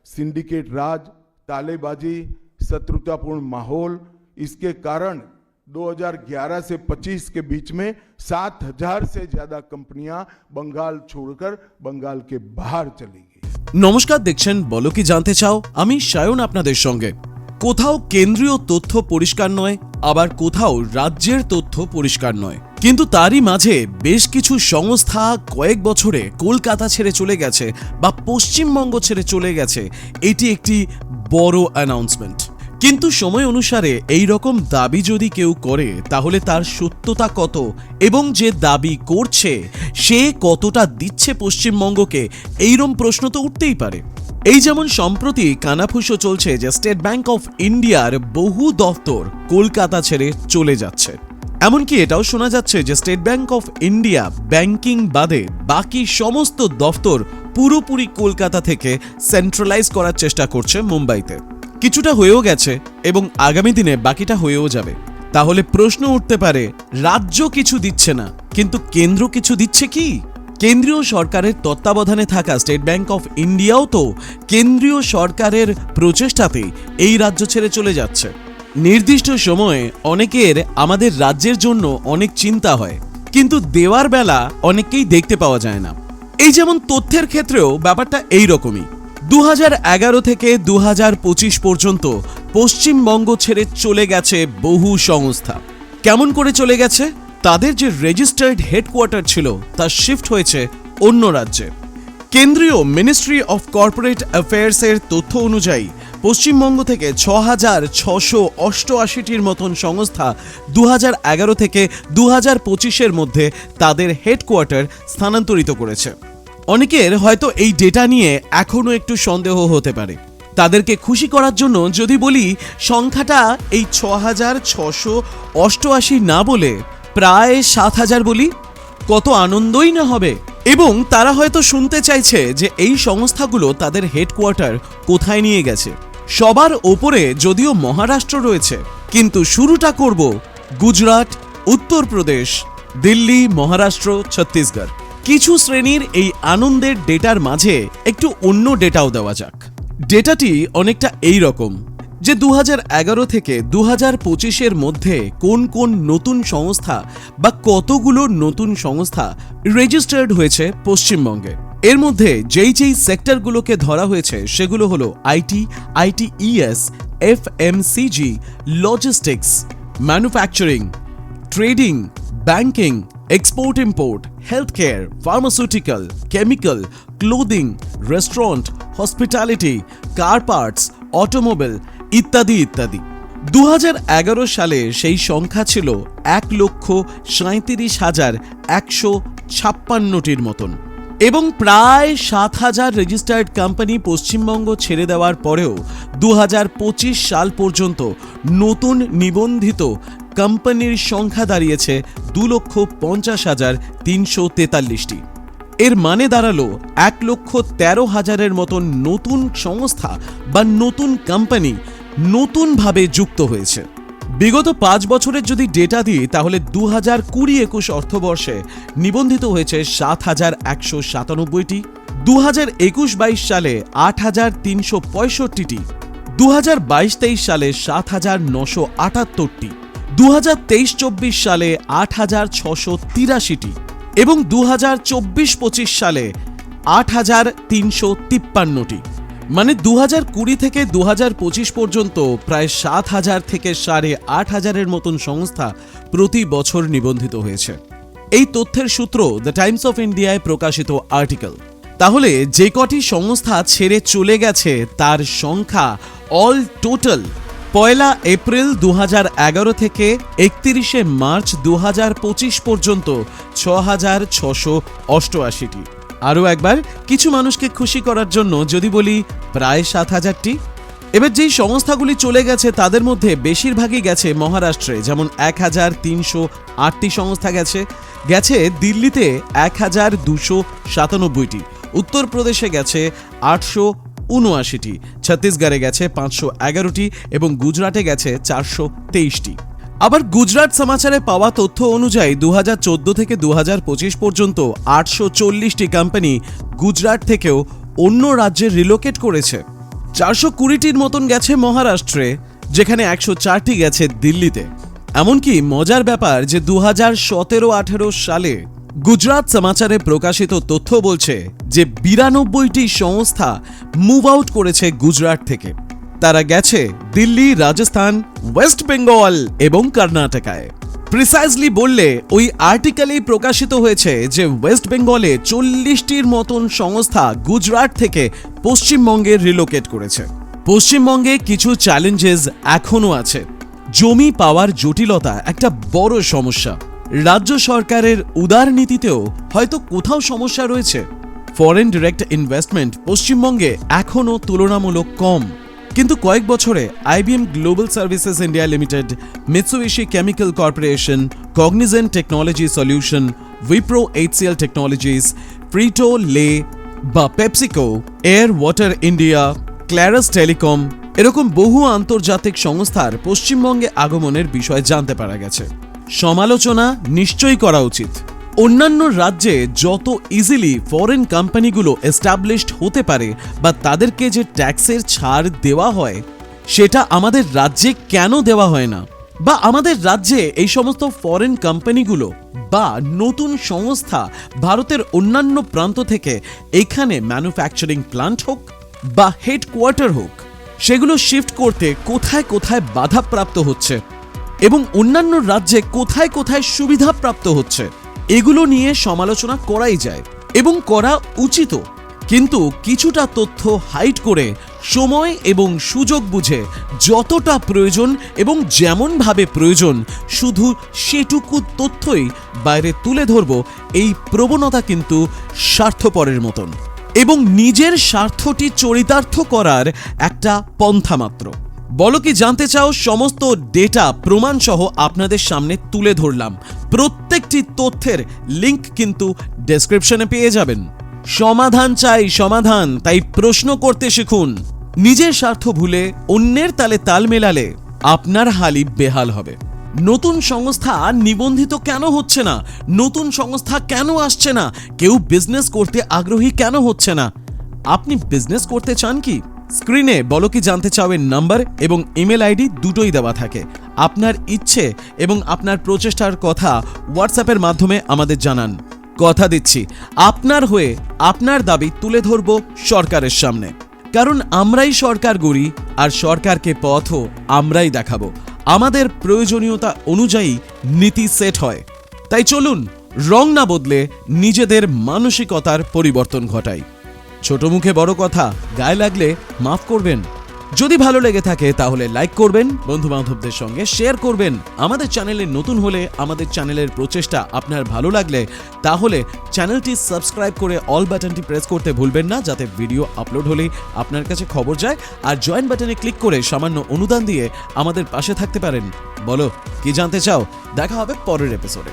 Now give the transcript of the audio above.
Syndicate राज, तालेबाजी, शत्रुतापूर्ण माहौल, इसके कारण 2011 से 25 के बीच में 7,000 से ज्यादा कंपनियां बंगाल छोड़कर बंगाल के बाहर चली गई। নমস্কার, দেখছেন বলো কি জানতে চাও। আমি সায়ন আপনাদের সঙ্গে। কোথাও কেন্দ্রীয় তথ্য পরিষ্কার নয়, আবার কোথাও রাজ্যের তথ্য পরিষ্কার নয়, কিন্তু তারই মাঝে বেশ কিছু সংস্থা কয়েক বছরে কলকাতা ছেড়ে চলে গেছে বা পশ্চিমবঙ্গ ছেড়ে চলে গেছে। এটি একটি বড় অ্যানাউন্সমেন্ট। কিন্তু সময় অনুসারে এই রকম দাবি যদি কেউ করে তাহলে তার সত্যতা কত এবং যে দাবি করছে সে কতটা দিচ্ছে পশ্চিমবঙ্গকে, এইরকম প্রশ্ন তো উঠতেই পারে। এই যেমন সম্প্রতি কানাফুসো চলছে যে স্টেট ব্যাংক অফ ইন্ডিয়ার বহু দফতর কলকাতা ছেড়ে চলে যাচ্ছে। এমনকি এটাও শোনা যাচ্ছে যে state bank of India banking বাদে বাকি সমস্ত দফতর পুরোপুরি কলকাতা থেকে সেন্ট্রালাইজ করার চেষ্টা করছে মুম্বাইতে। কিছুটা হয়েও গেছে এবং আগামী দিনে বাকিটা হয়েও যাবে। তাহলে প্রশ্ন উঠতে পারে, রাজ্য কিছু দিচ্ছে না কিন্তু কেন্দ্র কিছু দিচ্ছে কি? কেন্দ্রীয় সরকারের তত্ত্বাবধানে থাকা স্টেট ব্যাংক অফ ইন্ডিয়াও তো কেন্দ্রীয় সরকারের প্রচেষ্টাতেই এই রাজ্য ছেড়ে চলে যাচ্ছে। নির্দিষ্ট সময়ে অনেকের আমাদের রাজ্যের জন্য অনেক চিন্তা হয়, কিন্তু দেওয়ার বেলা অনেককেই দেখতে পাওয়া যায় না। এই যেমন তথ্যের ক্ষেত্রেও ব্যাপারটা এই রকমই। 2011 থেকে 2025 পর্যন্ত পশ্চিমবঙ্গ ছেড়ে চলে গেছে বহু সংস্থা। কেমন করে চলে গেছে? তাদের যে রেজিস্টার্ড হেডকোয়ার্টার ছিল তা শিফট হয়েছে অন্য রাজ্যে। কেন্দ্রীয় মিনিস্ট্রি অফ কর্পোরেট অ্যাফেয়ার্সের তথ্য অনুযায়ী পশ্চিমবঙ্গ থেকে 6,688টির মতন সংস্থা 2011 থেকে 2025-এর মধ্যে তাদের হেডকোয়ার্টার স্থানান্তরিত করেছে। অনেকের হয়তো এই ডেটা নিয়ে এখনো একটু সন্দেহ হতে পারে। তাদেরকে খুশি করার জন্য যদি বলি সংখ্যাটা এই 6,688 না বলে প্রায় 7,000 বলি, কত আনন্দই না হবে। এবং তারা হয়তো শুনতে চাইছে যে এই সংস্থাগুলো তাদের হেডকোয়ার্টার কোথায় নিয়ে গেছে। সবার ওপরে যদিও মহারাষ্ট্র রয়েছে, কিন্তু শুরুটা করব গুজরাট, উত্তরপ্রদেশ, দিল্লি, মহারাষ্ট্র, ছত্তিশগড়। কিছু শ্রেণীর এই আনন্দের ডেটার মাঝে একটু অন্য ডেটাও দেওয়া যাক। ডেটাটি অনেকটা এই রকম যে 2011 থেকে 2025-এর মধ্যে কোন কোন নতুন সংস্থা বা কতগুলো নতুন সংস্থা রেজিস্টার্ড হয়েছে পশ্চিমবঙ্গে। এর মধ্যে যেই সেক্টরগুলোকে ধরা হয়েছে সেগুলো হলো IT, ITES, FMCG, logistics, manufacturing, trading, banking, export import, health care, pharmaceutical, chemical, clothing, restaurant, hospitality, car parts, automobile ইত্যাদি ইত্যাদি। 2011 সালে সেই সংখ্যা ছিল 1,37,156টির মতন এবং প্রায় 7,000 রেজিস্টার্ড কোম্পানি পশ্চিমবঙ্গ ছেড়ে দেওয়ার পরেও 2025 সাল পর্যন্ত নতুন নিবন্ধিত কোম্পানির সংখ্যা দাঁড়িয়েছে 2,50,343টি। এর মানে দাঁড়ালো 1,13,000-এর মতন নতুন সংস্থা বা নতুন কোম্পানি নতুনভাবে যুক্ত হয়েছে। বিগত 5 বছরের যদি ডেটা দিই তাহলে 2020-21 অর্থবর্ষে নিবন্ধিত হয়েছে 7,197টি, 2021-22 সালে 8,365টি, 2022-23 সালে 7,978টি, 2023-24 সালে 8,683টি এবং 2024-25 সালে 8,353টি। মানে 2020 থেকে 2025 পর্যন্ত প্রায় 7,000 থেকে 8,500-এর মতন সংস্থা প্রতি বছর নিবন্ধিত হয়েছে। এই তথ্যের সূত্র দ্য টাইমস অফ ইন্ডিয়ায় প্রকাশিত আর্টিকেল। তাহলে যে কটি সংস্থা ছেড়ে চলে গেছে তার সংখ্যা অল টোটাল 1 এপ্রিল 2011 থেকে 31 মার্চ 2025 পর্যন্ত 6,688টি। আরও একবার কিছু মানুষকে খুশি করার জন্য যদি বলি প্রায় 7,000টি। এবার যেই সংস্থাগুলি চলে গেছে তাদের মধ্যে বেশিরভাগই গেছে মহারাষ্ট্রে, যেমন 1,308টি সংস্থা গেছে দিল্লিতে 1,297টি, উত্তরপ্রদেশে গেছে 879টি, ছত্তিশগড়ে গেছে 511টি এবং গুজরাটে গেছে 423টি। আবার গুজরাট সমাচারে পাওয়া তথ্য অনুযায়ী 2014 থেকে 2025 পর্যন্ত 840টি কোম্পানি গুজরাট থেকেও অন্য রাজ্যে রিলোকেট করেছে। 420টির মতন গেছে মহারাষ্ট্রে, যেখানে 104টি গেছে দিল্লিতে। এমনকি মজার ব্যাপার যে 2017-18 সালে গুজরাট সমাচারে প্রকাশিত তথ্য বলছে যে 92টি সংস্থা মুভ আউট করেছে গুজরাট থেকে। তারা গেছে দিল্লি, রাজস্থান, ওয়েস্ট বেঙ্গল এবং কর্ণাটকায়। প্রিসাইজলি বললে ওই আর্টিকেলেই প্রকাশিত হয়েছে যে ওয়েস্ট বেঙ্গলে 40টির মতন সংস্থা গুজরাট থেকে পশ্চিমবঙ্গে রিলোকেট করেছে। পশ্চিমবঙ্গে কিছু চ্যালেঞ্জেস এখনও আছে। জমি পাওয়ার জটিলতা একটা বড় সমস্যা। রাজ্য সরকারের উদার নীতিতেও হয়তো কোথাও সমস্যা রয়েছে। ফরেন ডিরেক্ট ইনভেস্টমেন্ট পশ্চিমবঙ্গে এখনও তুলনামূলক কম, কিন্তু কয়েক বছরে IBM global services India limited, Mitsubishi chemical corporation, Cognizant technology solution, Wipro HCL technologies, Frito Lay বা PepsiCo, Air Water India, Clarus telecom এরকম বহু আন্তর্জাতিক সংস্থার পশ্চিমবঙ্গে আগমনের বিষয় জানতে পারা গেছে। সমালোচনা নিশ্চয়ই করা উচিত। অন্যান্য রাজ্যে যত ইজিলি ফরেন কোম্পানিগুলো এস্টাবলিশড হতে পারে বা তাদেরকে যে ট্যাক্সের ছাড় দেওয়া হয়, সেটা আমাদের রাজ্যে কেন দেওয়া হয় না? বা আমাদের রাজ্যে এই সমস্ত ফরেন কোম্পানিগুলো বা নতুন সংস্থা ভারতের অন্যান্য প্রান্ত থেকে এখানে ম্যানুফ্যাকচারিং প্ল্যান্ট হোক বা হেডকোয়ার্টার হোক, সেগুলো শিফট করতে কোথায় কোথায় বাধাপ্রাপ্ত হচ্ছে এবং অন্যান্য রাজ্যে কোথায় কোথায় সুবিধাপ্রাপ্ত হচ্ছে, এগুলো নিয়ে সমালোচনা করাই যায় এবং করা উচিতও। কিন্তু কিছুটা তথ্য হাইড করে সময় এবং সুযোগ বুঝে যতটা প্রয়োজন এবং যেমনভাবে প্রয়োজন শুধু সেটুকু তথ্যই বাইরে তুলে ধরব, এই প্রবণতা কিন্তু স্বার্থপরের মতন এবং নিজের স্বার্থটি চরিতার্থ করার একটা পন্থা মাত্র। বলো কি জানতে চাও সমস্ত ডেটা প্রমাণ সহ আপনাদের সামনে তুলে ধরলাম। প্রত্যেকটি তথ্যের লিংক কিন্তু ডেসক্রিপশনে পেয়ে যাবেন। সমাধান চাই, সমাধান। তাই প্রশ্ন করতে শিখুন। নিজের স্বার্থ ভুলে অন্যের তালে তাল মেলালে আপনার হালই বেহাল হবে। নতুন সংস্থা নিবন্ধিত কেন হচ্ছে না? নতুন সংস্থা কেন আসছে না? কেউ বিজনেস করতে আগ্রহী কেন হচ্ছে না? আপনি বিজনেস করতে চান কি? স্ক্রিনে বলো কি জানতে চাও এর নাম্বার এবং ইমেল আইডি দুটোই দেওয়া থাকে। আপনার ইচ্ছে এবং আপনার প্রচেষ্টার কথা হোয়াটসঅ্যাপের মাধ্যমে আমাদের জানান। কথা দিচ্ছি আপনার হয়ে আপনার দাবি তুলে ধরব সরকারের সামনে, কারণ আমরাই সরকার গড়ি আর সরকারকে পথও আমরাই দেখাবো। আমাদের প্রয়োজনীয়তা অনুযায়ী নীতি সেট হয়। তাই চলুন রং না বদলে নিজেদের মানসিকতার পরিবর্তন ঘটাই। ছোট মুখে বড় কথা, গায়ে লাগলে মাফ করবেন। যদি ভালো লেগে থাকে তাহলে লাইক করবেন, বন্ধু বান্ধবদের সঙ্গে শেয়ার করবেন। আমাদের চ্যানেলে নতুন হলে, আমাদের চ্যানেলের প্রচেষ্টা আপনার ভালো লাগলে তাহলে চ্যানেলটি সাবস্ক্রাইব করে অল বাটনটি প্রেস করতে ভুলবেন না, যাতে ভিডিও আপলোড হলেই আপনার কাছে খবর যায়। আর জয়েন বাটনে ক্লিক করে সামান্য অনুদান দিয়ে আমাদের পাশে থাকতে পারেন। বলো কি জানতে চাও? দেখা হবে পরের এপিসোডে।